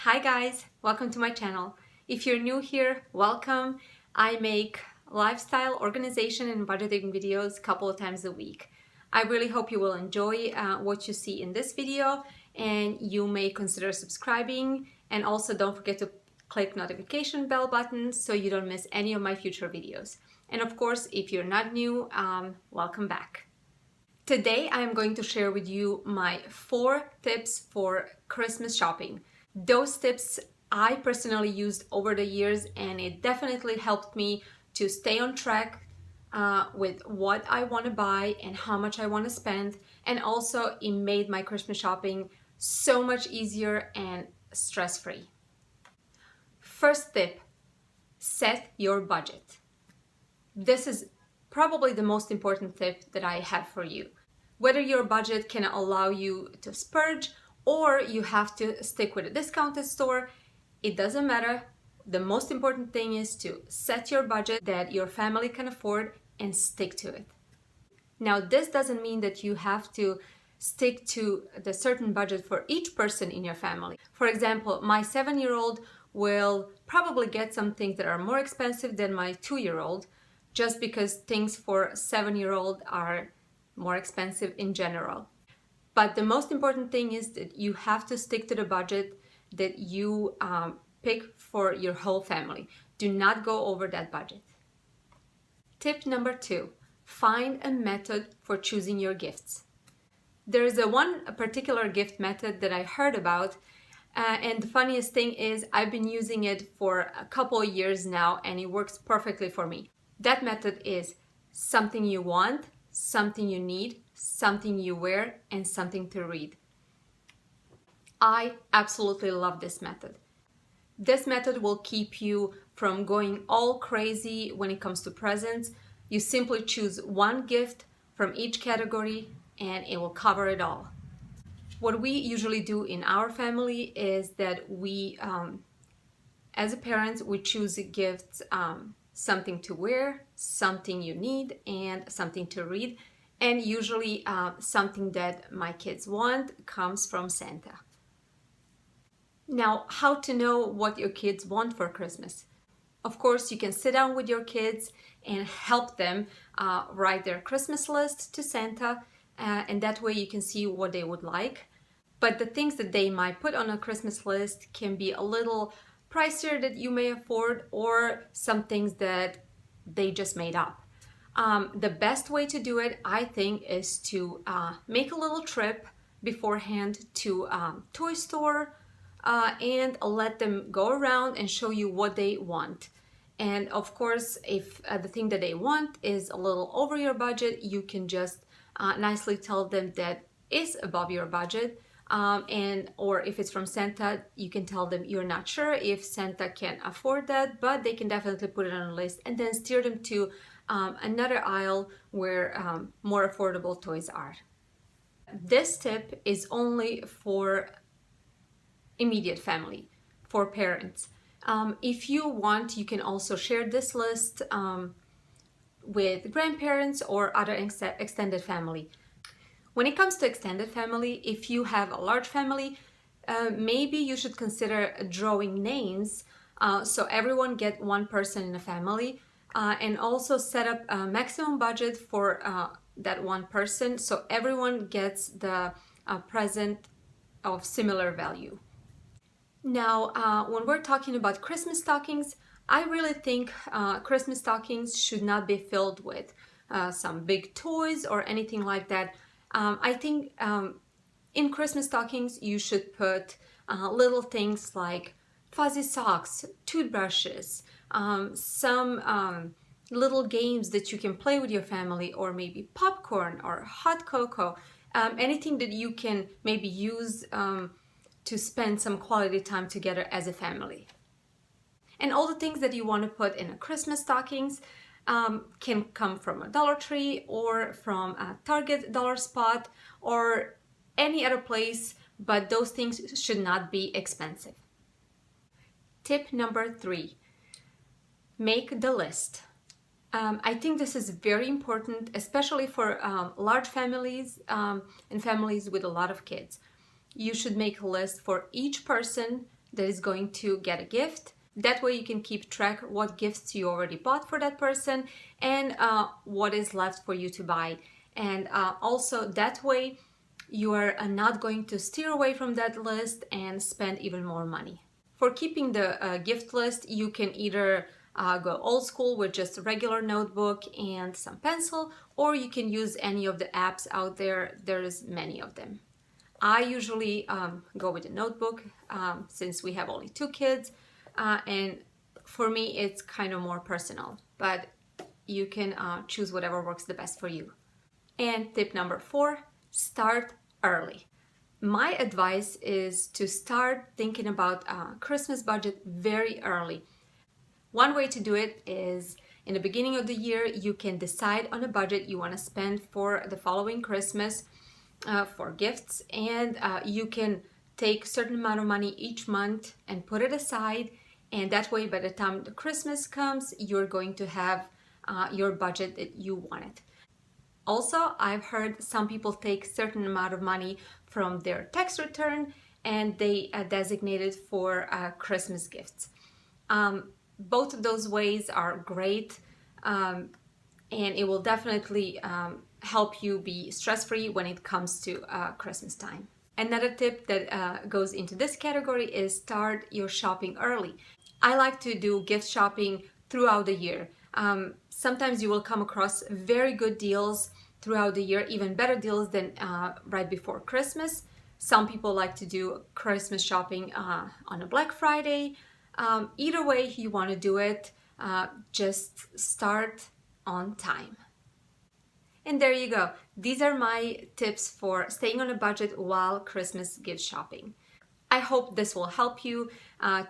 Hi guys, welcome to my channel. If you're new here, welcome. I make lifestyle, organization, and budgeting videos a couple of times a week. I really hope you will enjoy what you see in this video, and you may consider subscribing, and also don't forget to click notification bell button so you don't miss any of my future videos. And of course, if you're not new, welcome back. Today I am going to share with you my 4 tips for Christmas shopping. Those tips I personally used over the years, and it definitely helped me to stay on track with what I want to buy and how much I want to spend, and also it made my Christmas shopping so much easier and stress-free. First tip, set your budget. This is probably the most important tip that I have for you. Whether your budget can allow you to splurge or you have to stick with a discounted store, it doesn't matter. The most important thing is to set your budget that your family can afford and stick to it. Now, this doesn't mean that you have to stick to the certain budget for each person in your family. For example, my 7-year-old will probably get some things that are more expensive than my 2-year-old, just because things for 7-year-old are more expensive in general. But the most important thing is that you have to stick to the budget that you pick for your whole family. Do not go over that budget. Tip number 2, find a method for choosing your gifts. There is one particular gift method that I heard about, and the funniest thing is I've been using it for a couple of years now, and it works perfectly for me. That method is something you want, something you need, something you wear, and something to read. I absolutely love this method. This method will keep you from going all crazy when it comes to presents. You simply choose one gift from each category and it will cover it all. What we usually do in our family is that we, as parents, we choose gifts, something to wear, something you need, and something to read. And usually something that my kids want comes from Santa. Now, how to know what your kids want for Christmas? Of course, you can sit down with your kids and help them write their Christmas list to Santa, and that way you can see what they would like. But the things that they might put on a Christmas list can be a little pricier that you may afford, or some things that they just made up. The best way to do it, I think, is to make a little trip beforehand to a toy store and let them go around and show you what they want. And of course, if the thing that they want is a little over your budget, you can just nicely tell them that is above your budget. Or if it's from Santa, you can tell them you're not sure if Santa can afford that, but they can definitely put it on a list, and then steer them to another aisle where more affordable toys are. This tip is only for immediate family, for parents. If you want, you can also share this list with grandparents or other extended family. When it comes to extended family, if you have a large family, maybe you should consider drawing names so everyone get one person in the family, and also set up a maximum budget for that one person so everyone gets the present of similar value. Now, when we're talking about Christmas stockings, I really think Christmas stockings should not be filled with some big toys or anything like that. I think in Christmas stockings you should put little things like fuzzy socks, toothbrushes, some little games that you can play with your family, or maybe popcorn or hot cocoa, anything that you can maybe use to spend some quality time together as a family. And all the things that you want to put in a Christmas stockings can come from a Dollar Tree or from a Target dollar spot or any other place, but those things should not be expensive. Tip number 3, make the list. I think this is very important, especially for large families and families with a lot of kids. You should make a list for each person that is going to get a gift. That way you can keep track what gifts you already bought for that person and what is left for you to buy. And also that way you are not going to steer away from that list and spend even more money. For keeping the gift list, you can either go old school with just a regular notebook and some pencil, or you can use any of the apps out there. There's many of them. I usually go with a notebook since we have only 2 kids, and for me it's kind of more personal, but you can choose whatever works the best for you. And tip number 4, start early. My advice is to start thinking about Christmas budget very early. One way to do it is in the beginning of the year, you can decide on a budget you want to spend for the following Christmas for gifts, and you can take a certain amount of money each month and put it aside, and that way by the time the Christmas comes, you're going to have your budget that you wanted. Also, I've heard some people take a certain amount of money from their tax return and they designate it for Christmas gifts. Both of those ways are great, and it will definitely help you be stress-free when it comes to Christmas time. Another tip that goes into this category is start your shopping early. I like to do gift shopping throughout the year. Sometimes you will come across very good deals throughout the year, even better deals than right before Christmas. Some people like to do Christmas shopping on a Black Friday. Either way you want to do it, just start on time. And there you go. These are my tips for staying on a budget while Christmas gift shopping. I hope this will help you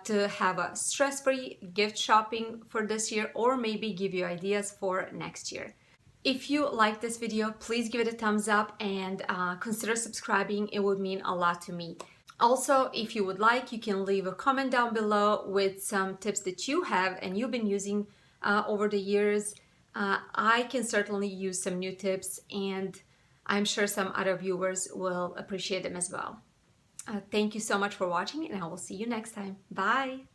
to have a stress-free gift shopping for this year, or maybe give you ideas for next year. If you like this video, please give it a thumbs up and consider subscribing. It would mean a lot to me. Also, if you would like, you can leave a comment down below with some tips that you have and you've been using over the years. I can certainly use some new tips, and I'm sure some other viewers will appreciate them as well. Thank you so much for watching, and I will see you next time. Bye!